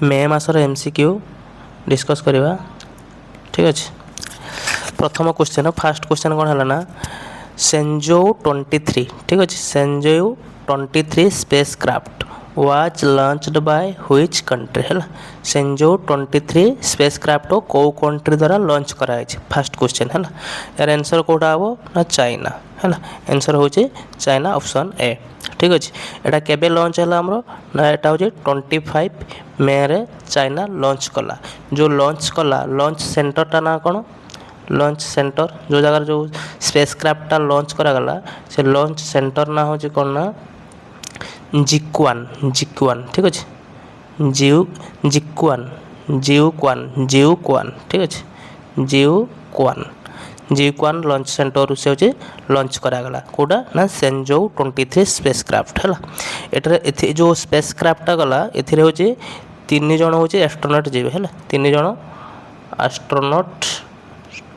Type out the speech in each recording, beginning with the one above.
मे मासर MCQ discuss करवा ठीक अच्छे। प्रथम क्वेश्चन फास्ट क्वेश्चन कौन है ना सेंजो 23 ठीक अच्छे सेंजो 23 space craft was launched by which country है सेंजो 23 स्पेस क्राफ्ट कौ कंट्री द्वारा लॉन्च कराई फास्ट क्वेश्चन है यार आंसर कौटा हम ना चाइना है आंसर हूँ चाइना ऑप्शन ए ठीक अच्छे। यहाँ केबे लॉन्च है आमर ना यहाँ हूँ 25 मे रे चाइना लॉन्च कला जो लॉन्च कला लॉन्च सेंटरटा ना कौन लॉन्च सेंटर जो जगह जो स्पेस क्राफ्टा लॉन्च करागला से लॉन्च सेंटर ना हूँ कौन ना जिक्वान ठीक अच्छे जिक्वान ठीक अच्छे जिक्वान लॉन्च सेंटर से हूँ लॉन्च करागला कौटा ना सेंजो 23 स्पेस क्राफ्ट है ये जो स्पेस क्राफ्टा गला ए हूँ 3 जन हूँ एस्ट्रोनॉट जी है 3 जन एस्ट्रोनॉट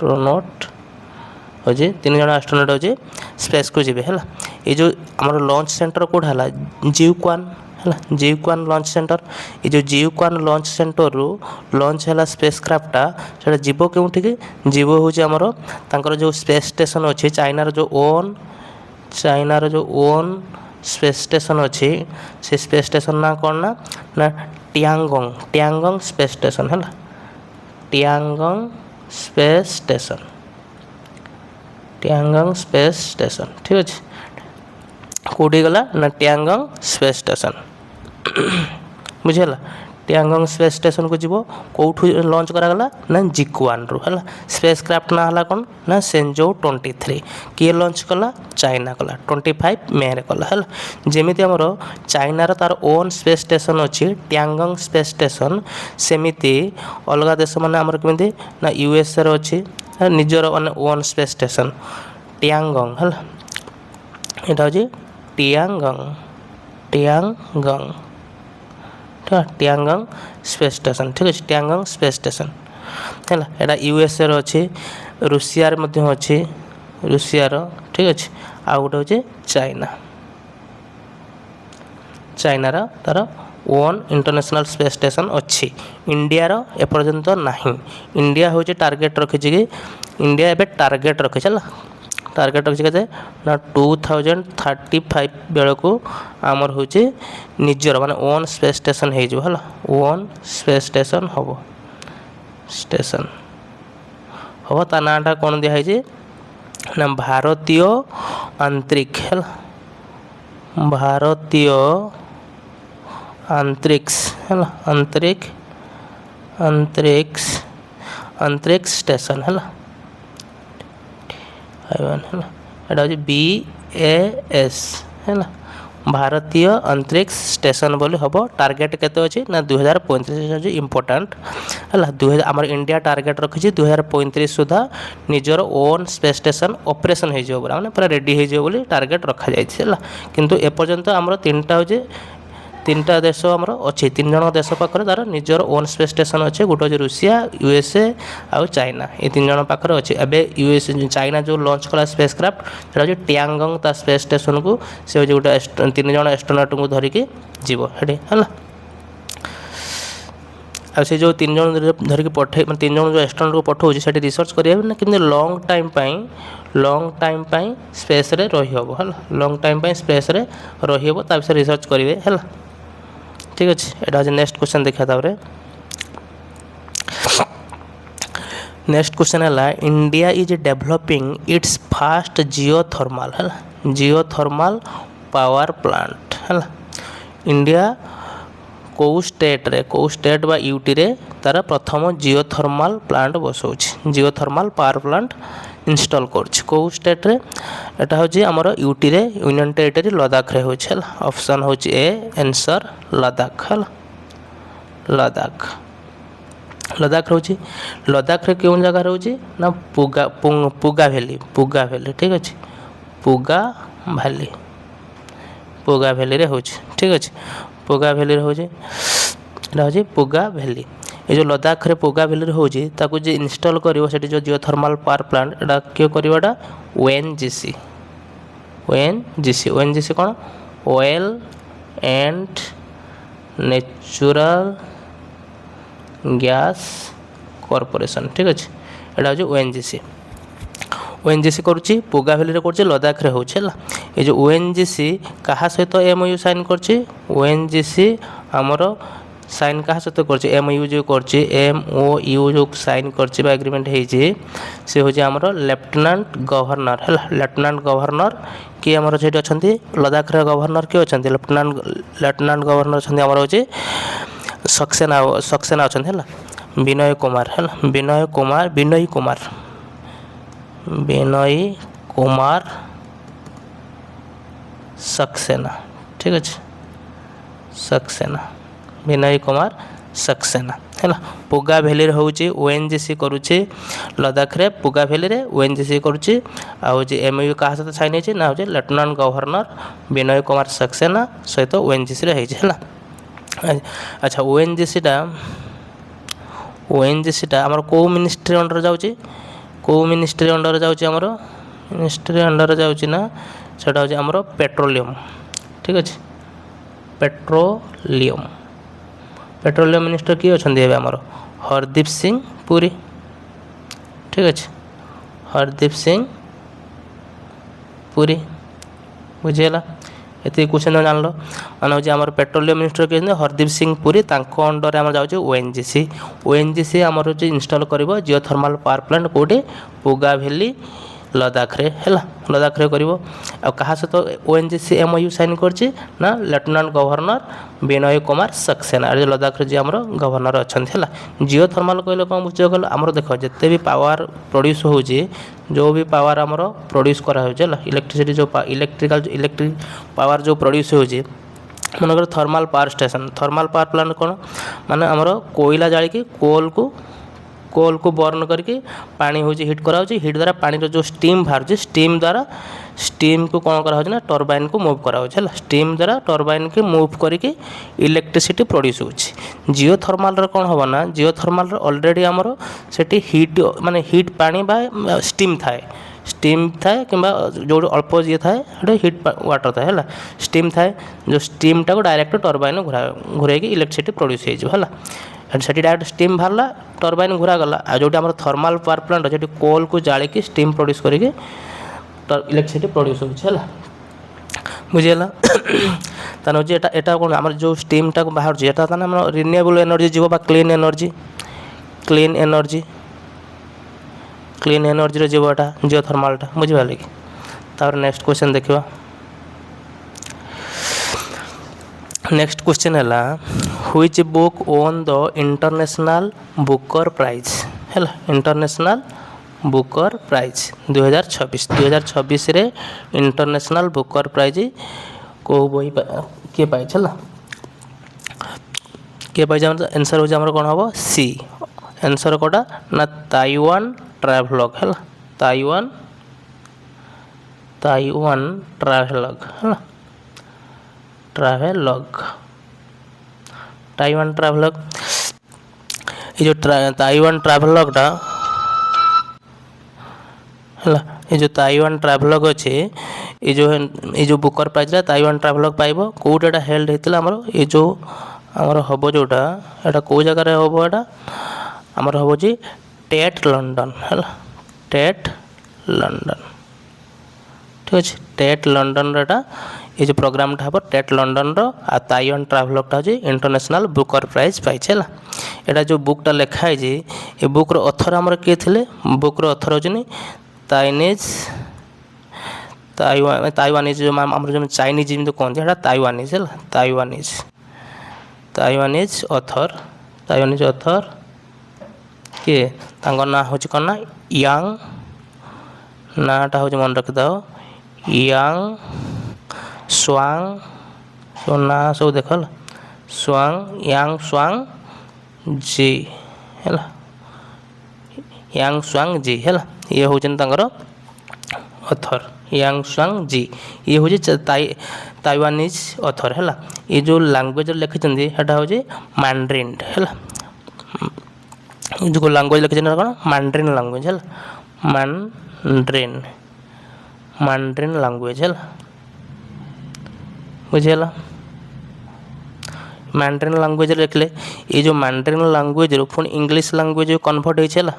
हूँ 3 जन एस्ट्रोनॉट हूँ स्पेस को जी है ये जो आमर लॉन्च सेंटर कौटा है जिक्वान लॉन्च सेंटर ये जो जिक्वान लॉन्च सेंटर रू लॉन्च है स्पेस क्राफ्टा से जीव क्योंठि जीव हूँ आमर तांकर जो स्पेस स्टेशन अच्छी चाइनार जो ओन स्पेस स्टेशन अच्छी से स्पेस स्टेशन ना कौन ना टियांगोंग स्पेस स्टेशन है टियांगोंग स्पेस स्टेशन ठीक अच्छे कौटी गला ना टियांगोंग स्पेस स्टेशन बुझेगा टियांगोंग स्पेस स्टेशन को जीव कौटू लॉन्च करागला ना जिक्वान रू है स्पेस क्राफ्ट ना है कौन ना सेंजो 23 किए लॉन्च कला चाइना कला 25 मे रे कला है जमीती आमर चाइनार तार ओन स्पेस स्टेशन अच्छी टियांगोंग स्पेस स्टेशन सेमिति अलग देश मैंने आमर केमिति ना यूएसए रो अच्छी निजर ओन स्पेस स्टेशन टियांगोंग है यहाँ हूँ टियांगोंग स्पेस स्टेशन ठीक अच्छे टियांगोंग स्पेस स्टेशन है यहाँ यूएसए रो अच्छी रूसिया अच्छी रूसियार ठीक अच्छे आ गोटे हूँ चाइनार तार ओन इंटरनेशनल स्पेस स्टेशन अच्छी इंडिया रो एपर्यंत नहीं इंडिया हूँ टार्गेट रखी कि इंडिया एवं टार्गेट रखी टार्गेट रखी के ना 2035 बेलू आमर हूँ निजर माने ओन स्पेस स्टेशन है ओन स्पेस स्टेशन हम ता नाटा कौन दिखाई ना भारतीय अंतरिक्ष है भारतीय अंतरिक्ष है अंतरिक्ष स्टेशन है यहाँ हूँ BAS है भारतीय अंतरिक्ष स्टेशन बोली हम टार्गेट केते अच्छी ना 2035 इम्पोर्टाट है आम इंडिया टार्गेट रखी 2035 सुधा निजर ओन स्पेस स्टेशन ऑपरेशन हो मैंने पूरा रेडी हो टार्गेट रखा जाए किंतु एपर्यंत आमर 3टा देश आमर अच्छी 3 जन देश पाखे तार निजर ओन स्पेस स्टेशन अच्छे गोटे हूँ रूसिया यूएसए आउ चाइना ये 3 जन पाखे अच्छे एवं यूएसए चाइना जो लॉन्च कला स्पेस क्राफ्ट से हूँ टियांगोंग ता स्पेस स्टेशन को से हूँ गोटे 3 जन एस्ट्रोनॉट को धरिकी जीव है आ से जो 3 जन धरिकी पठे 3 जन जो एस्ट्रोनॉट को पठाऊँ से रिसर्च करेंगे ना कि लॉन्ग टाइम स्पेस रे रही है लॉन्ग टाइम स्पेस रे रही है रिसर्च करेंगे है ठीक अच्छे। यहाँ हूँ नेक्स्ट क्वेश्चन देखा नेक्स्ट क्वेश्चन है India is developing its fast geothermal power plant है इंडिया कौ स्टेट बा यूटी रे तार प्रथम जियोथर्माल प्लांट बसाऊँ जियोथर्माल पावर प्लांट इंस्टॉल कौ स्टेट रे एटा हूँ आमर यूटी रे यूनियन टेरिटरी लद्दाख रे होछ ऑप्शन हूँ ए आंसर लद्दाख है लद्दाख रोचे लद्दाख रे क्यों जगह रोचे ना पुगा वैली ठीक अच्छे पुगा वैली रे होछ ठीक अच्छे पुगा वैली होचे पुगा वैली ये जो लद्दाख रे पुगा वैली होची ताकू जे इंस्टॉल करिवो सेठी जो जियोथर्माल पावर प्लांट एटा क्यों करिवाटा ओएनजीसी कौन oil and natural gas corporation. ଠିକ୍ ଅଛି, ଏଇଟା ହେଉଛି ONGC। ONGC କରୁଛି ପୁଗା ଭ୍ୟାଲିରେ କରୁଛି, ଲଦାଖରେ ହେଉଛି ହେଲା। ଏ ଯେଉଁ ONGC କାହା ସହିତ MOU ସାଇନ୍ କରିଛି? ONGC ଆମର ସାଇନ୍ କାହା ସହିତ କରିଛି? MOU ଯେଉଁ କରିଛି, MOU ଯେଉଁ ସାଇନ୍ କରିଛି ବା ଏଗ୍ରିମେଣ୍ଟ ହେଇଛି, ସେ ହେଉଛି ଆମର ଲେଫ୍ଟନାଣ୍ଟ ଗଭର୍ଣ୍ଣର ହେଲା। ଲେଫ୍ଟନାଣ୍ଟ ଗଭର୍ଣ୍ଣର କିଏ ଆମର ସେଇଠି ଅଛନ୍ତି? ଲଦାଖର ଗଭର୍ଣ୍ଣର କିଏ ଅଛନ୍ତି? ଲେଫ୍ଟନାଣ୍ଟ ଗଭର୍ଣ୍ଣର ଅଛନ୍ତି ଆମର ହେଉଛି ସକ୍ସେନା ଅଛନ୍ତି ହେଲା। ବିନୟ କୁମାର ହେଲା, ବିନୟ କୁମାର ସକ୍ସେନା। ଠିକ୍ ଅଛି, ସକ୍ସେନା, ବିନୟ କୁମାର ସକ୍ସେନା ହେଲା। ପୁଗା ଭ୍ୟାଲିରେ ହେଉଛି ONGC କରୁଛି, ଲଦାଖରେ ପୁଗା ଭ୍ୟାଲିରେ ONGC କରୁଛି। ଆଉ ହେଉଛି MOU କାହା ସହିତ ସାଇନ୍ ହେଇଛି? ନା ହେଉଛି ଲେଫ୍ଟନାଣ୍ଟ ଗଭର୍ଣ୍ଣର ବିନୟ କୁମାର ସକ୍ସେନା ସହିତ ONGCରେ ହେଇଛି ହେଲା। ଆଚ୍ଛା, ONGCଟା ଆମର କେଉଁ ମିନିଷ୍ଟ୍ରି ଅଣ୍ଡର ଯାଉଛି? କେଉଁ ମିନିଷ୍ଟ୍ରି ଅଣ୍ଡର ଯାଉଛି? ଆମର ମିନିଷ୍ଟ୍ରି ଅଣ୍ଡର ଯାଉଛି ନା ସେଇଟା ହେଉଛି ଆମର ପେଟ୍ରୋଲିୟମ୍। ଠିକ୍ ଅଛି, ପେଟ୍ରୋଲିୟମ୍ ମିନିଷ୍ଟର କିଏ ଅଛନ୍ତି ଏବେ? ଆମର ହରଦୀପ ସିଂ ପୁରୀ। ଠିକ୍ ଅଛି, ହରଦୀପ ସିଂ ପୁରୀ। ବୁଝିଗଲା, ଏତିକି କ୍ୱେଶ୍ଚନ୍ ଜାଣିଲ। ମାନେ ହେଉଛି ଆମର ପେଟ୍ରୋଲିୟମ୍ ମିନିଷ୍ଟର କିଏ ଅଛନ୍ତି? ହରଦୀପ ସିଂ ପୁରୀ। ତାଙ୍କ ଅଣ୍ଡରରେ ଆମର ଯାଉଛି ONGC ଆମର ହେଉଛି ଇନଷ୍ଟଲ୍ କରିବ ଜିଓ ଥର୍ମାଲ୍ ପାୱାର ପ୍ଲାଣ୍ଟ କେଉଁଠି? ପୁଗା ଭ୍ୟାଲି ଲଦାଖରେ ହେଲା, ଲଦାଖରେ କରିବ। ଆଉ କାହା ସହିତ ONGC MOU ସାଇନ୍ କରିଛି? ନା ଲେଫ୍ଟନାଣ୍ଟ ଗଭର୍ଣ୍ଣର ବିନୟ କୁମାର ସକ୍ସେନା, ଏ ଲଦାଖରେ ଯିଏ ଆମର ଗଭର୍ଣ୍ଣର ଅଛନ୍ତି ହେଲା। ଜିଓ ଥର୍ମାଲ୍ କହିଲେ କ'ଣ ବୁଝିବାକୁ ଗଲେ? ଆମର ଦେଖ ଯେତେ ବି ପାୱାର ପ୍ରଡ୍ୟୁସ୍ ହେଉଛି, ଯେଉଁ ବି ପାୱାର ଆମର ପ୍ରଡ୍ୟୁସ୍ କରାହେଉଛି ହେଲା, ଇଲେକ୍ଟ୍ରିସିଟି ଯେଉଁ ଇଲେକ୍ଟ୍ରିକ୍ ପାୱାର ଯେଉଁ ପ୍ରଡ୍ୟୁସ୍ ହେଉଛି, ମନେକର thermal power station, thermal power plant କ'ଣ? ମାନେ ଆମର କୋଇଲା ଜାଳିକି କୋଲ୍କୁ ବର୍ନ କରିକି ପାଣି ହେଉଛି ହିଟ୍ କରାହେଉଛି। ହିଟ୍ ଦ୍ୱାରା ପାଣିର ଯେଉଁ ଷ୍ଟିମ୍ ବାହାରୁଛି, ଷ୍ଟିମ୍କୁ କ'ଣ କରାହେଉଛି? ନା ଟର୍ବାଇନ୍କୁ ମୁଭ୍ କରାହେଉଛି ହେଲା। ଷ୍ଟିମ୍ ଦ୍ୱାରା ଟର୍ବାଇନ୍କୁ ମୁଭ୍ କରିକି ଇଲେକ୍ଟ୍ରିସିଟି ପ୍ରଡ୍ୟୁସ୍ ହେଉଛି। ଜିଓ ଥର୍ମାଲ୍ର କ'ଣ ହେବ ନା, ଜିଓ ଥର୍ମାଲ୍ର ଅଲରେଡ଼ି ଆମର ସେଠି ହିଟ୍ ପାଣି ବା ଷ୍ଟିମ୍ ଥାଏ କିମ୍ବା ଯେଉଁଠି ଅଳ୍ପ ଇଏ ଥାଏ ସେଠି ହିଟ୍ ୱାଟର୍ ଥାଏ ହେଲା। ଷ୍ଟିମ୍ ଥାଏ, ଯେଉଁ ଷ୍ଟିମ୍ଟାକୁ ଡାଇରେକ୍ଟ ଟର୍ବାଇନ୍ ଘୁରାଇକି ଇଲେକ୍ଟ୍ରିସିଟି ପ୍ରଡ୍ୟୁସ୍ ହେଇଯିବ ହେଲା। ସେଠି ଡାଇରେକ୍ଟ ଷ୍ଟିମ୍ ବାହାରିଲା, ଟର୍ବାଇନ୍ ଘୁରାଗଲା। ଆଉ ଯେଉଁଠି ଆମର ଥର୍ମାଲ୍ ପାୱାର ପ୍ଲାଣ୍ଟ ସେଠି କୋଲ୍କୁ ଜାଳିକି ଷ୍ଟିମ୍ ପ୍ରଡ୍ୟୁସ୍ କରିକି ଇଲେକ୍ଟ୍ରିସିଟି ପ୍ରଡ୍ୟୁସ୍ ହେଉଛି ହେଲା। ବୁଝିଗଲା, ତାହେଲେ ହେଉଛି ଏଟା କ'ଣ? ଆମର ଯେଉଁ ଷ୍ଟିମ୍ଟାକୁ ବାହାରୁଛି ଏଟା ତାହେଲେ ଆମର ରିନ୍ୟୁଏବଲ୍ ଏନର୍ଜି ଯିବ ବା କ୍ଲିନ୍ ଏନର୍ଜିରେ ଯିବ ଏଟା ଜିଓ ଥର୍ମାଲ୍ଟା। ବୁଝିପାରିଲେ କି? ତାପରେ ନେକ୍ସଟ କ୍ୱେଶ୍ଚନ୍ ଦେଖିବା। ନେକ୍ସଟ କ୍ୱେଶ୍ଚନ୍ ହେଲା, which book won the International Booker Prize ହେଲା। ଇଣ୍ଟରନ୍ୟାସନାଲ୍ ବୁକର୍ ପ୍ରାଇଜ୍ 2026ରେ ଇଣ୍ଟରନ୍ୟାସନାଲ୍ ବୁକର୍ ପ୍ରାଇଜ୍ କେଉଁ ବହି କିଏ ପାଇଛି ହେଲା? କିଏ ପାଇଛି? ଆମର ଆନ୍ସର୍ ହେଉଛି ଆମର କ'ଣ ହେବ? ସି। ଆନ୍ସର୍ କେଉଁଟା? ନା ତାଇୱାନ୍ ଟ୍ରାଭେଲଗ୍ ହେଲା। ତାଇୱାନ୍ ଟ୍ରାଭେଲଗ୍ ହେଲା। ତାଇୱାନ୍ ଟ୍ରାଭେଲଗ୍। ଏ ଯେଉଁ ତାଇୱାନ୍ ଟ୍ରାଭେଲଗ୍ଟା ହେଲା, ଏ ଯେଉଁ ତାଇୱାନ୍ ଟ୍ରାଭେଲଗ୍ ଅଛି, ଏ ଯେଉଁ ବୁକର୍ ପ୍ରାଇଜ୍ଟା ତାଇୱାନ୍ ଟ୍ରାଭେଲଗ୍ ପାଇବ। କେଉଁଟା ଏଇଟା ହେଲ୍ଡ ହେଇଥିଲା? ଆମର ଏ ଯେଉଁ ଆମର ହେବ ଯେଉଁଟା, ଏଇଟା କେଉଁ ଜାଗାରେ ହେବ? ଏଇଟା ଆମର ହେବ ଯେ ଟେଟ୍ ଲଣ୍ଡନ ହେଲା। ଟେଟ୍ ଲଣ୍ଡନ। ଠିକ୍ ଅଛି, ଟେଟ୍ ଲଣ୍ଡନର ଏଇଟା ଏ ଯେଉଁ ପ୍ରୋଗ୍ରାମଟା ହେବ ଟେଟ୍ ଲଣ୍ଡନର। ଆଉ ତାଇୱାନ୍ ଟ୍ରାଭେଲଗ୍ଟା ହେଉଛି ଇଣ୍ଟରନ୍ୟାସନାଲ୍ ବୁକର୍ ପ୍ରାଇଜ୍ ପାଇଛି ହେଲା। ଏଇଟା ଯେଉଁ ବୁକ୍ଟା ଲେଖା ହେଇଛି, ଏ ବୁକ୍ର ଅଥର ଆମର କିଏ ଥିଲେ? ବୁକ୍ର ଅଥର ହେଉଛନ୍ତି ତାଇୱାନିଜ୍ ଯେଉଁ ଆମର ଯେଉଁ ଚାଇନିଜ୍ ଯେମିତି କୁହନ୍ତି, ସେଇଟା ତାଇୱାନିଜ୍ ହେଲା। ତାଇୱାନିଜ୍ ଅଥର କିଏ? ତାଙ୍କ ନାଁ ହେଉଛି କ'ଣ? ନା ୟାଙ୍ଗ। ନାଁଟା ହେଉଛି ମନେ ରଖିଥାଅ, ୟାଙ୍ଗ ସ୍ୱାଙ୍ଗ। ସବୁ ନାଁ ସବୁ ଦେଖ ହେଲା। ୟାଙ୍ଗ ସ୍ୱାଙ୍ଗ ଜି ହେଲା। ୟାଙ୍ଗ ସ୍ୱାଙ୍ଗ ଜି ହେଲା। ଇଏ ହେଉଛନ୍ତି ତାଙ୍କର ଅଥର, ୟାଙ୍ଗ ସ୍ୱାଙ୍ଗ ଜି। ଇଏ ହେଉଛି ତାଇୱାନିଜ୍ ଅଥର ହେଲା। ଏ ଯେଉଁ ଲାଙ୍ଗୁଏଜରେ ଲେଖିଛନ୍ତି ସେଇଟା ହେଉଛି ମାଣ୍ଡ୍ରିନ୍ ହେଲା। ଯେଉଁ ଲାଙ୍ଗୁଏଜ ଲେଖିଛନ୍ତି କ'ଣ? ମାଣ୍ଡ୍ରିନ୍ ଲାଙ୍ଗୁଏଜ ହେଲା। ମାଣ୍ଡ୍ରିନ୍ ଲାଙ୍ଗୁଏଜ ହେଲା। ବୁଝିଗଲା? मैंड्रीन लैंग्वेज लिखले ये जो मैंड्रीन लैंग्वेज पुणी इंग्लिश लैंग्वेज कन्वर्ट होइछला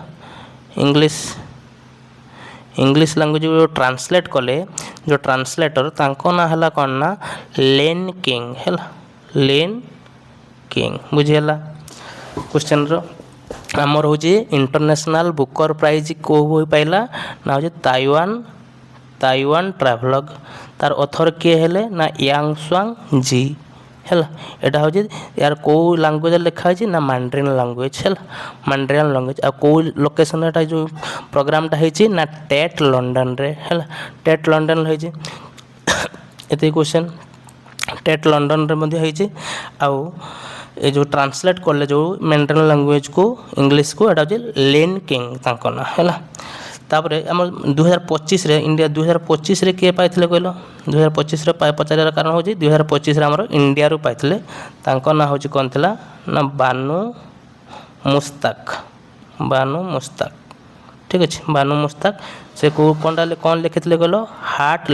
इंग्लिश लैंग्वेज जो ट्रांसलेट कले जो ट्रांसलेटर तांको ना हला कौन ना लेन किंग है लेन किंग बुझीगला क्वेश्चन रो आमर हूँ इंटरनेशनल बुकर प्राइज को बही पाइला ना हूँ ताइवान ट्राभेलग तार ऑथर किए हेले ना यांगसुआंग जी है यहाँ हूँ यार कौ लैंग्वेज लिखाई ना मैंड्रीन लैंग्वेज है मैंड्रीन लैंग्वेज आ कौ लोकेशन एटा जो प्रोग्रामटा है ना टेट लंडन रे है टेट लंडन है ये क्वेश्चन टेट लंडन रे मध्य है आउ ये जो ट्रांसलेट कले जो मैंड्रीन लैंग्वेज को इंग्लिश को एटा हूँ लेन किंग तांको ना है तापर आम 2025 रे इंडिया 2025 रे किए पाइथिले कहलो 2025 रे पचार कारण हूँ 2025 रे आमर इंडिया रू पाइथिले तांको ना हूँ कौन थिला ना बानू मुस्ताक ठीक अच्छे बानू मुस्ताक से कौन लिखिथिले कहलो हार्ट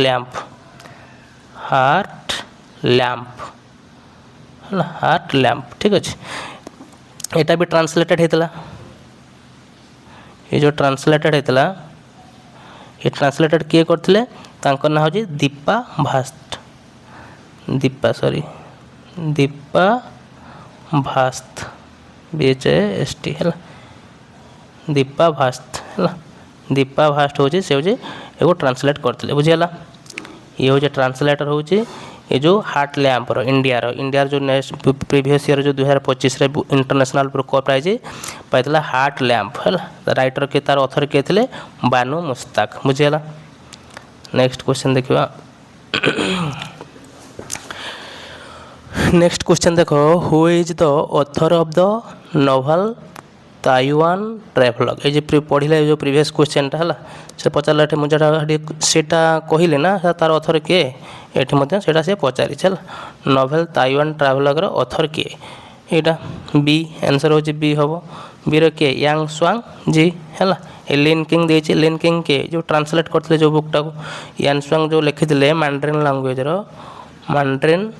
लैंप ठीक अच्छे यहाँ भी ट्रांसलेटेड होता ये जो ट्रांसलेटेड होता ये ट्रांसलेटेड किए करथिले तांको ना हूँ दीपा भास्त BHAST है दीपा भास्त है दीपा भास्ट हूँ से हूँ एगो ट्रांसलेट करथिले बुझीगला ये हूँ ट्रांसलेटर हूँ ये जो हार्ट लैंप इंडिया जो नेक्स्ट प्रीवियस ईयर जो 2025 रे इंटरनेशनल बुकर प्राइज पाइला हार्ट लैंप है राइटर के तार ऑथर किए थे बानू मुस्ताक बुझीगला नेक्स्ट क्वेश्चन देखा नेक्स्ट क्वेश्चन देखो who is the author of the novel Taiwan travelogue ये जो पढ़ले जो प्रीवियस क्वेश्चनटा है से पचारा मुझे सेटा कहले ना तार ऑथर किए ये से पचारि चल नोवेल ताइवान ट्रैवलगर ऑथर किए यहाँ बी आंसर हूँ बी हम बी रे यांगसुआंग जी है लेन किंग देछि लेन किंग के जो ट्रांसलेट करते जो बुकटा को यांगसुआंग जो लिखिले मैंड्रीन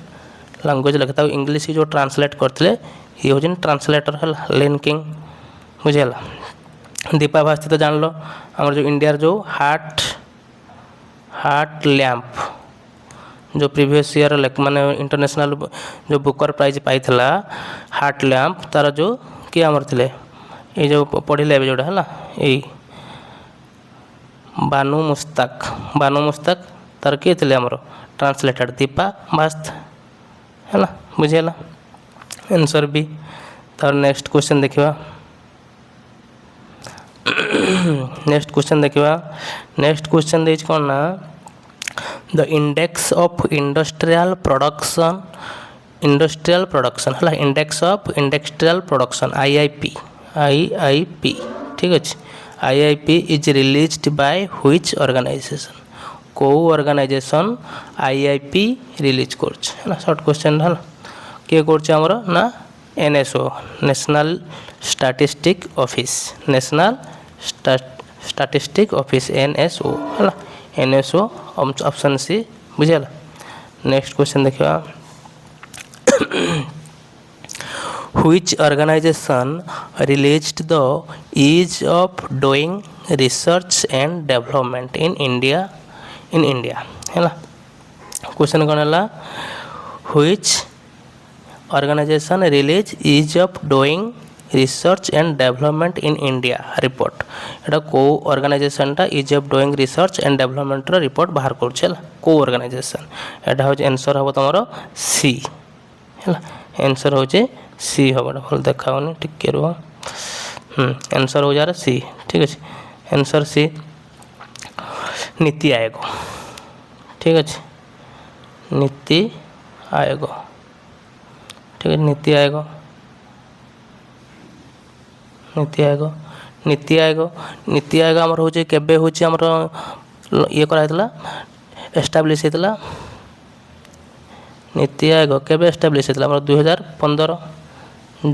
लैंग्वेज लिखता इंग्लिश जो ट्रांसलेट करते ये हूँ ट्रांसलेटर है लेन किंग बुझेगा दीपा भास्ती तो जान लो आमर जो इंडिया जो हार्ट लैंप जो प्रीवियस ईयर माने इंटरनेशनल जो बुकर प्राइज पाइला हार्ट लैंप तार जो किए आमर थे ये जो पढ़ले जोड़ा है यही बानू मुस्ताक तार किए थे आमर ट्रांसलेटेड दीपा भास्त है बुझेगा आंसर बी तार नेक्स्ट क्वेश्चन देखा नेक्स्ट क्वेश्चन देखिए कौन ना the index of industrial production है index of industrial production IIP ठीक अच्छे IIP is released by which organisation को ऑर्गेनाइजेशन IIP रिलीज कर शॉर्ट क्वेश्चन है किए कर ना NSO national statistic office NSO है NSO ऑप्शन सी बुझेगा नेक्स्ट क्वेश्चन देखा which organisation released the ease of doing research and development in India है क्वेश्चन कौन है which organization release ease of doing research and development in India report एटा को organization टा ease of doing research and development report बाहर कर को organisation एटा हो आंसर हम तुम सी है आंसर हो सी हम भल देखाऊनी टिके रुह आंसर हो यार सी ठीक अच्छे आंसर सी नीति आयोग ठीक अच्छे नीति आयोग ठीक है नीति आयोग आमर हूँ केबे हूँ आमर ये कराइला एस्टाब्लिश होता नीति आयोग केबे एस्टाब्लिश होता आमर 2015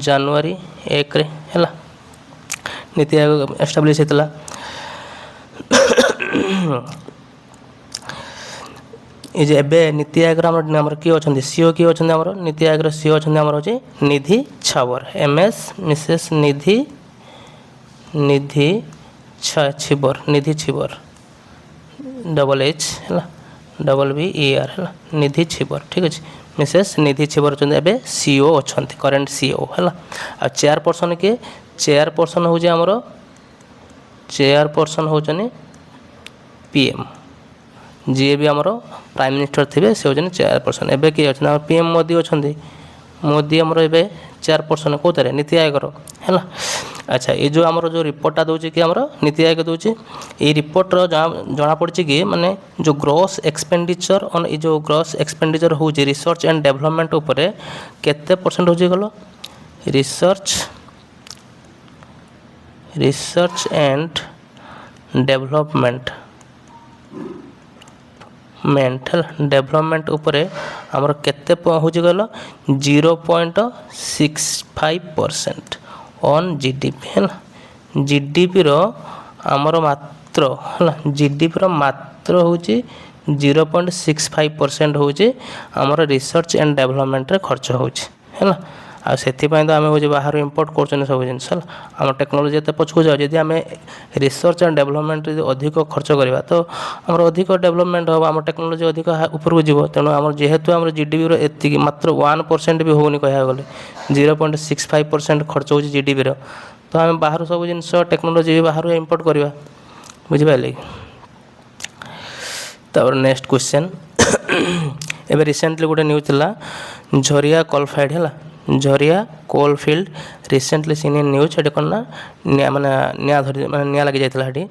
जनवरी 1 रे है नीति आयोग एस्टाब्लिश होता ये जो एबे नीति आयोग आमर किए अच्छा सीओ किए अच्छा आमर नीति आयोग सीओ अच्छा आमर हो निधि छाबर MS मिसेस निधि छिबर डबल H है BER है निधि छिबर ठीक अच्छे मिसेस निधि छिबर अच्छा सीओ अच्छा करेन्ट सीओ है आ चेयरपर्सन किए चेयरपर्सन हूँ आमर चेयरपर्सन होचनी PM जी भी आमर प्राइम मिनिस्टर थे से होचनी चेयरपर्सन एबे किए अच्छा PM मोदी अच्छा मोदी आमर ए चेयरपर्सन कौन नीति आयोग है अच्छा ये जो आमर जो रिपोर्टा दूसरी कि आमर नीति आयोग दूसरी ये रिपोर्ट जना पड़ी कि माने जो ग्रॉस एक्सपेंडिचर ऑन ये जो ग्रॉस एक्सपेंडिचर हो रिसर्च एंड डेवलपमेंट उपरे केते परसेंट हो गल रिसर्च एंड डेवलपमेंट उपरे आमर केते हो गल 0.65% ऑन GDP है GDP रो आमर मात्र है GDP रो मात्र हूँ 0.65% हूँ आमर रिसर्च एंड डेवलपमेंट रे खर्च है आ से तो आम हूँ बाहर इम्पोर्ट कर सब जिन आम टेक्नोलोजी एत पछकू जाओ जदि आम रिसर्च एंड डेवलपमेंट अधिक खर्च करवा तो आम अधिक डेवलपमेंट हम आम टेक्नोलोजी अधिक उपरको जीव तेणु आम जेहेतु आम GDP एति मात्र 1% भी होनी कह गले 0.65% खर्च हो GDP तो आम बाहर सब जिन टेक्नोलोजी बाहर इम्पोर्ट करवा बुझिपारे तापर नेक्स्ट क्वेश्चन एबे रिसेंटली गोटे न्यूज थिला झरिया कोलफाइड है Jharia coalfield recently seen in news ये कौन ना माने निया धरी माने निया लगी जाता है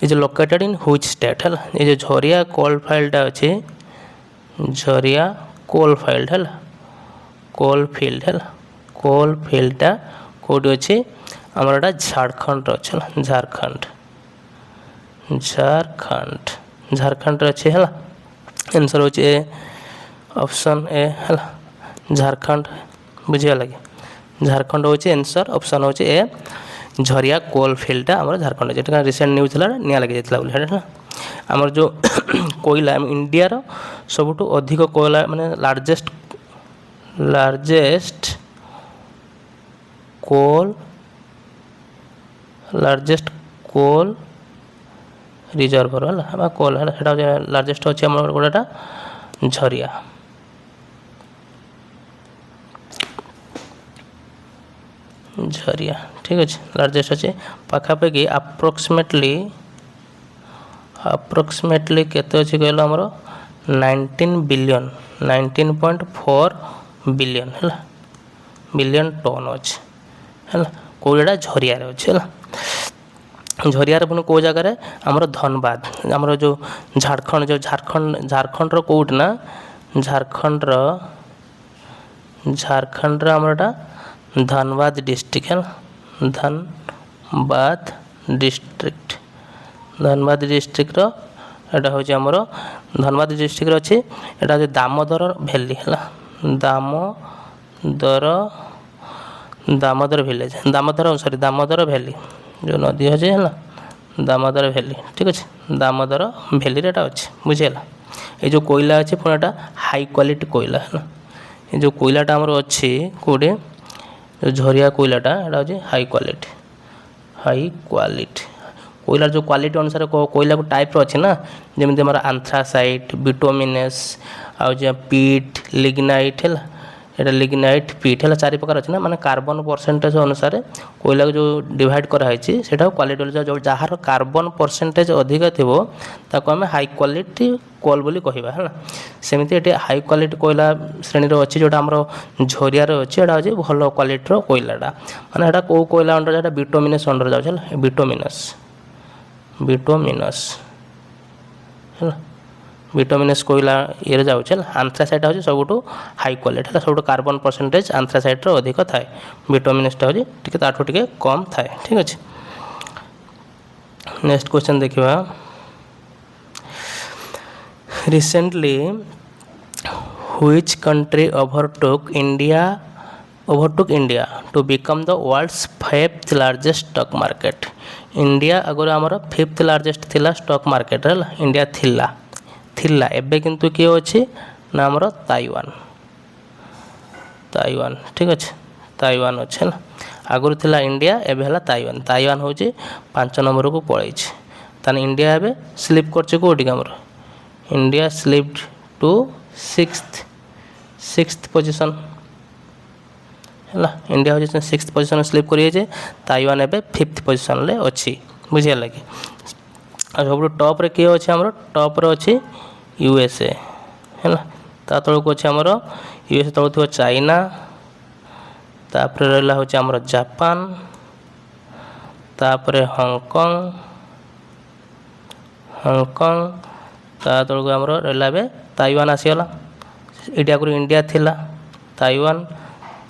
is located in which state है ये जो झरिया कोलफाइल्ड अच्छे झरिया कोलफाइल्ड है कोलफिल्ड है कोलफिल्डटा कौटी अच्छे आमर एटा झारखंड अच्छे झारखंड अच्छे है आंसर होचे ऑप्शन ए है झारखंड बुझिया लगे झारखंड होचे आंसर ऑप्शन होचे ए झरिया कोलफिल्डटा आमर झारखंड जेटा रिसेंट न्यूज था निया लगी जाता है आमर जो कोयला इंडिया रो सबुठु अधिक कोयला माने लार्जेस्ट कोल रिजर्वर है कोल है लार्जेस्ट अच्छे आम गोटा झरिया ठीक अच्छे लार्जेस्ट अच्छे पाखापाखि अप्रोक्सीमेटली केते अच्छे कहल आमर 19.4 बिलियन है बिलियन टन अच्छे है कोयला झरिया अच्छे है झरियार पुणी कौ जगार आमर धनबाद आमर जो झारखंड कौट ना झारखंड आमर धनबाद डिस्ट्रिक्ट है धनबाद डिस्ट्रिक्ट एटा हूँ आमर धनबाद डिस्ट्रिक्ट अच्छे एटा हूँ दामोदर भैली है दामोदर विलेज दामोदर भैली जो नदी अच्छे है दामोदर भैली ठीक अच्छे दामोदर भैली एटा अच्छे बुझेगा ये जो कोयला अच्छे पुणे एटा हाई क्वालिटी कोयला है ये जो कोयलाटा आमर अच्छे कौटे जो झरिया कोयलाटा एटा हूँ हाई क्वालिटी कोयलार जो क्वालिटी अनुसार कोयला को टाइप अच्छे ना जमी आम आंथ्रासाइट बिटुमिनस आउट पीट लिग्नाइट है एटा लिग्नाइट पीट है चारि प्रकार अच्छे ना माने कार्बन परसेंटेज अनुसार कोयला को जो डिवाइड कराई सेटा क्वालिटी जो जार कार्बन परसेंटेज अधिक थी ताको आम हाई क्वालिटी कोल बोली कहवा है सेमती ये हाई क्वालिटी कोयला श्रेणी अच्छी जोटा आम झरियार अच्छे एटा हूँ भल क्वालिटीर कोयलाटा माने एटा कौ कोयला अंडर जाटा बिटुमिनस अंडर जाऊँ बिटुमिनस कोयला ये जाऊे आंथ्रासाइट हूँ सबुठ हाई क्वालिटी है सब कार्बन परसेंटेज आंथ्रासाइट अधिक थाए बिटुमिनसटा हूँ टी ताठू टी कम थाए ठीक अच्छे नेक्स्ट क्वेश्चन देखा recently which country overtook India to become the world's 5th largest stock market India अगर आमर 5th लार्जेस्ट थिला स्टॉक मार्केट है इंडिया थिला एबे किंतु किए अच्छी ना आमर ताइवान ताइवान ठीक अच्छे ताइवान अच्छे ना आगुरी थिला इंडिया एबे हला ताइवान ताइवान हूँ 5 नंबर को पलैछ ताने इंडिया एबे स्लीप करछे कोठी हमर India slipped to sixth position है इंडिया हूँ 6th पोजिशन स्लीप करिए ताइवान एबे 5th पोजिशन ले अच्छी बुझिगला कि सब टॉप रे किए अच्छे आमर टॉप रे अच्छी यूएसए है ता तलक अच्छे आमर यूएसए तलक थो चाइना तापर रहा हूँ आमर जापान तापर हांगकांग ता तलक आमर रहा बे ताइवान आसीगला ये आगुरी इंडिया थिला ताइवान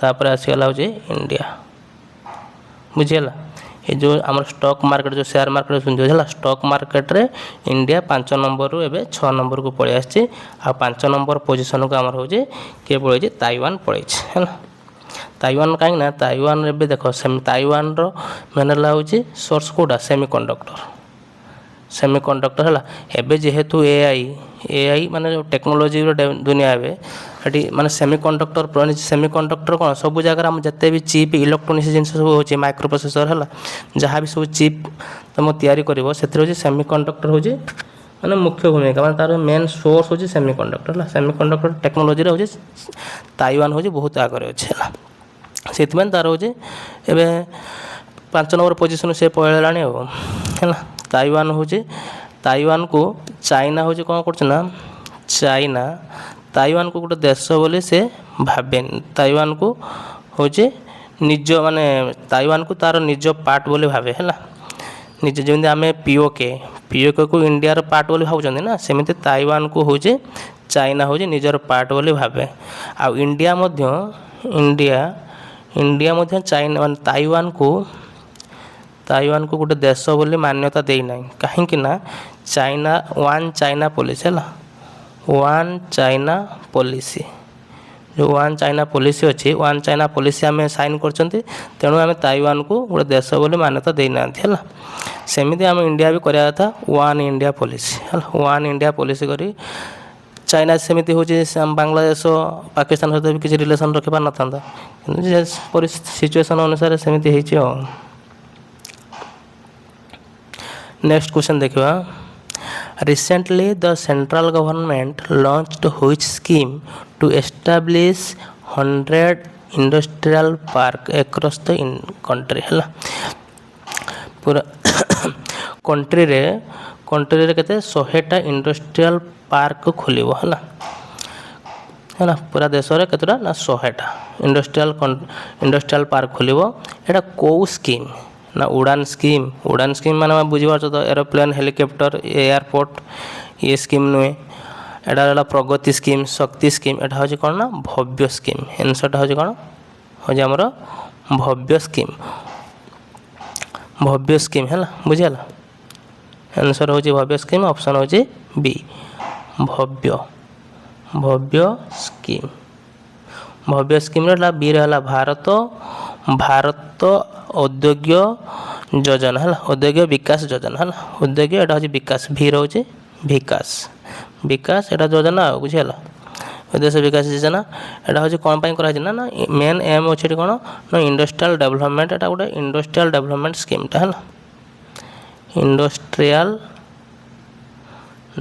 तापर आसीगला हूँ इंडिया बुझीगला ये जो आम स्टॉक मार्केट जो शेयर मार्केट सुन है स्टॉक मार्केट रे इंडिया 5 नंबर रु एबे 6 नंबर को पलि आसी आ 5 नंबर पोजीशन को आमर हूँ किए पलि ताइवान पलि है ताइवान कहीं ना ताइवान एबे देख ताइवान रो मेन हूँ सोर्स कोटा सेमीकंडक्टर है एबे जेहेतु एआई माने जो टेक्नोलोजी दुनिया एबे हटी माने सेमीकंडक्टर कौन सब जगह आम जिते भी चिप इलेक्ट्रोनिक्स जिन सब हो माइक्रो प्रोसेसर है जहाँ भी सब चिप तुम तैयारी कर सेमीकंडक्टर हूँ माने मुख्य भूमिका माने तार मेन सोर्स हूँ सेमीकंडक्टर है सेमीकंडक्टर टेक्नोलोजी हूँ ताइवान हूँ बहुत आगे अच्छे से तार हूँ एबे 5 नंबर पोजिशन से पलैला है ताइवान हूँ ताइवान को चाइना हूँ कौन करना चाइना ताइवान को गोटे देश बोली से भावे ताइवान को हूँ निज माने ताइवान को तार निज पार्ट बोली भावे है निज जमी आम पीओके को इंडिया रो पार्ट बोली भावुं ना सेमती ताइवान को हूँ चाइना हूँ निजर पार्ट बोली भावे आ इंडिया चाइना माने ताइवान को गोटे देश बोली मान्यता देना कहीं चाइना वन चाइना पॉलिसी है वन चाइना पॉलिसी जो वन चाइना पॉलिसी अच्छी वन चाइना पॉलिसी आम साइन कर तेणु आम ताइवान को गोटे देश बोली मान्यता देना है सेमती आम इंडिया भी करा था वन इंडिया पॉलिसी है वन इंडिया पॉलिसी करी चाइना सेमती हूँ बांग्लादेश पाकिस्तान सहित भी किसी रिलेसन रखी पार ना सिचुएसन अनुसार सेमती हो नेक्स्ट क्वेश्चन देखा recently the central government launched which scheme to establish 100 industrial park across the country है पूरा कंट्री रे केते 100टा इंडस्ट्रियल पार्क खोलिबो है पूरा देश रे केतरा ना 100टा इंडस्ट्रियल पार्क खोलिबो एटा को स्कीम ना उड़ान स्कीम माने बुझीपार तो एरोप्लेन हेलिकॉप्टर एयरपोर्ट ये स्कीम नुहे एटा रहा प्रगति स्कीम शक्ति स्कीम एटा हूँ कौन ना भव्य स्कीम आंसरटा हूँ कौन हूँ आमर भव्य स्कीम है बुझीगला आंसर हूँ भव्य स्कीम ऑप्शन हूँ बी भव्य स्कीम रहा बी रहा भारत औद्योगिक योजना है औद्योगिक विकास योजना है औद्योगिक एटा हूँ विकास भी रोचे विकास एटा योजना बुझीगला उद्देश्य विकास योजना एटा हूँ कौन कराई ना मेन एम अच्छे कौन ना इंडस्ट्रियल डेवलपमेंट एटा गोटे इंडस्ट्रियल डेवलपमेंट स्कीमटा है इंडस्ट्रियल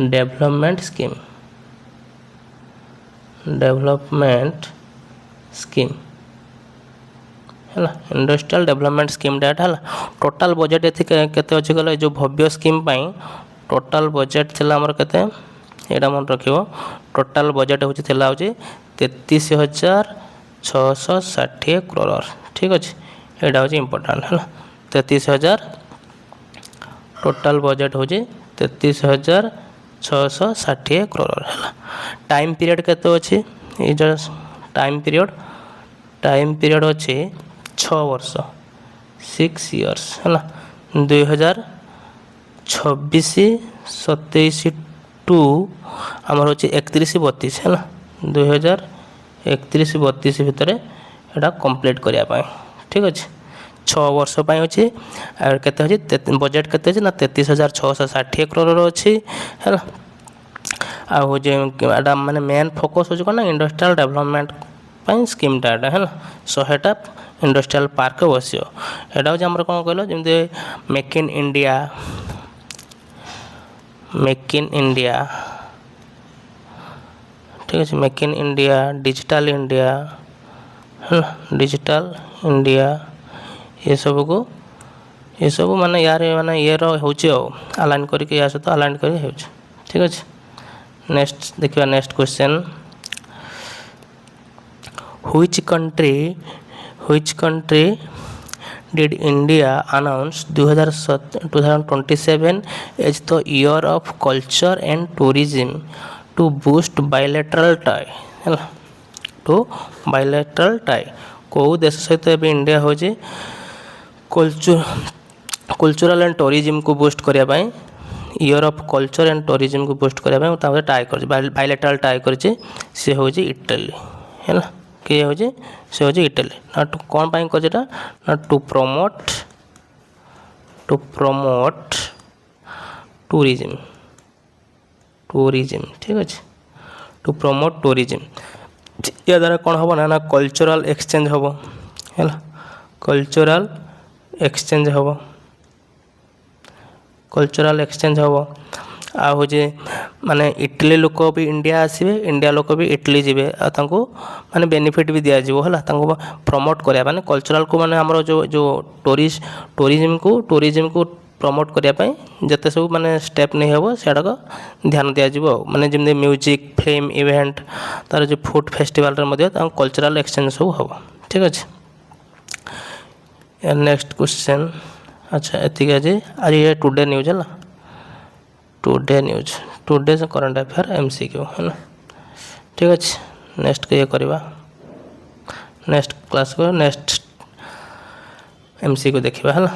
डेवलपमेंट स्कीम है इंडस्ट्रियल डेवलपमेंट स्कीम डाटा है टोटाल बजेट ये केते अच्छे गला जो भव्य स्कीम टोटाल बजेट थिला हमर केते एटा मन रखिबो टोटाल बजेट होची थिला होची 33,660 करोड़ ठीक अच्छे एटा होची इंपोर्टेंट है 33,000 टोटाल बजेट होची 33,660 करोड़ है टाइम पीरियड केते अच्छे ये जो टाइम पीरियड अच्छे 6 वर्ष 6 इयर्स है 2026-27 टू आमर हूँ 31-32 है 2031-32 भितर एटा कंप्लीट करने ठीक अच्छे 6 वर्ष अच्छे केते अच्छे बजेट केते अच्छे ना 33,660 करोड़ अच्छी है ଆଉ ହଉଛି ଏଇଟା ମାନେ ମେନ୍ ଫୋକସ୍ ହେଉଛି କ'ଣ ନା ଇଣ୍ଡଷ୍ଟ୍ରିଆଲ ଡେଭଲପମେଣ୍ଟ ପାଇଁ ସ୍କିମ୍ଟା ଏଇଟା ହେଲା 100ଟା ଇଣ୍ଡଷ୍ଟ୍ରିଆଲ ପାର୍କ ବସିବ। ଏଇଟା ହେଉଛି ଆମର କ'ଣ କହିଲ ଯେମିତି ମେକ୍ ଇନ୍ ଇଣ୍ଡିଆ ଠିକ୍ ଅଛି make in India digital India ହେଲା ଡିଜିଟାଲ ଇଣ୍ଡିଆ ଏସବୁ ମାନେ ୟାର ମାନେ ଇଏର ହେଉଛି ଆଉ ଆଲାଇନ୍ କରିକି ୟା ସହିତ ଆଲାଇନ୍ କରିକି ହେଉଛି ଠିକ୍ ଅଛି। ନେକ୍ସଟ ଦେଖିବା next question which country did India announce 2027 as the year of culture and tourism to boost bilateral tie ହେଲା to bilateral tie କେଉଁ ଦେଶ ସହିତ ଏବେ ଇଣ୍ଡିଆ ହେଉଛି କଲଚରାଲ ଆଣ୍ଡ ଟୁରିଜିମକୁ ବୁଷ୍ଟ କରିବା ପାଇଁ ଇୟର ଅଫ୍ କଲଚର ଆଣ୍ଡ ଟୁରିଜିମକୁ ବୁଷ୍ଟ କରିବା ପାଇଁ ତାପରେ ଟାଏ କରିଛି ବାଇଲେଟରାଲ ଟାଏ କରିଛି ସେ ହେଉଛି ଇଟାଲୀ ହେଲା କିଏ ହେଉଛି ସେ ହେଉଛି ଇଟାଲୀ ନା କ'ଣ ପାଇଁ କରିଛି ଏଇଟା ନା ଟୁ ପ୍ରମୋଟ ଟୁରିଜିମ ଠିକ୍ ଅଛି ଟୁ ପ୍ରମୋଟ ଟୁରିଜିମ ଏହା ଦ୍ୱାରା କ'ଣ ହେବ ନା କଲଚରାଲ ଏକ୍ସଚେଞ୍ଜ ହେବ ହେଲା କଲଚରାଲ ଏକ୍ସଚେଞ୍ଜ ହେବ ଆଉ ହେଉଛି ମାନେ ଇଟାଲୀ ଲୋକ ବି ଇଣ୍ଡିଆ ଆସିବେ ଇଣ୍ଡିଆ ଲୋକ ବି ଇଟାଲୀ ଯିବେ ଆଉ ତାଙ୍କୁ ମାନେ ବେନିଫିଟ୍ ବି ଦିଆଯିବ ହେଲା ତାଙ୍କୁ ପ୍ରମୋଟ କରିବା ମାନେ କଲଚରାଲକୁ ମାନେ ଆମର ଯେଉଁ ଟୁରିଜିମକୁ ପ୍ରମୋଟ କରିବା ପାଇଁ ଯେତେ ସବୁ ମାନେ ଷ୍ଟେପ୍ ନେଇ ହେବ ସେଗୁଡ଼ାକ ଧ୍ୟାନ ଦିଆଯିବ ଆଉ ମାନେ ଯେମିତି ମ୍ୟୁଜିକ୍ ଫିଲ୍ମ ଇଭେଣ୍ଟ ତା'ର ଯେଉଁ ଫୁଡ୍ ଫେଷ୍ଟିଭାଲରେ ମଧ୍ୟ ତାଙ୍କ କଲଚରାଲ ଏକ୍ସଚେଞ୍ଜ ସବୁ ହେବ ଠିକ୍ ଅଛି। ନେକ୍ସଟ କ୍ୱେଶ୍ଚନ୍ ଆଚ୍ଛା ଏତିକି ଆଜି ଟୁଡେ ନ୍ୟୁଜ୍ ହେଲା ଟୁଡେ କରେଣ୍ଟ ଆଫେୟାର MCQ ହେଲା ଠିକ୍ ଅଛି। ନେକ୍ସଟ ଇଏ କରିବା ନେକ୍ସଟ କ୍ଲାସ୍ ନେକ୍ସଟ MCQ ଦେଖିବା ହେଲା।